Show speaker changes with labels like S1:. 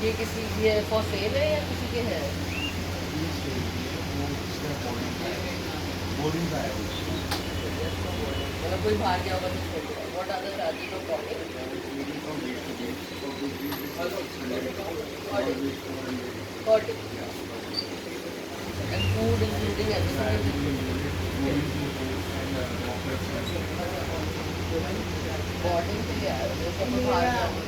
S1: ये किसी ये फॉर सेल है या किसी के है?
S2: बोर्डिंग का है।
S1: मतलब कोई बाहर गया होगा तो छोड़ दिया। What are the charges of boarding? Forty. And food including everything. Boarding के लिए आया हो, जैसे हम बाहर गया हो।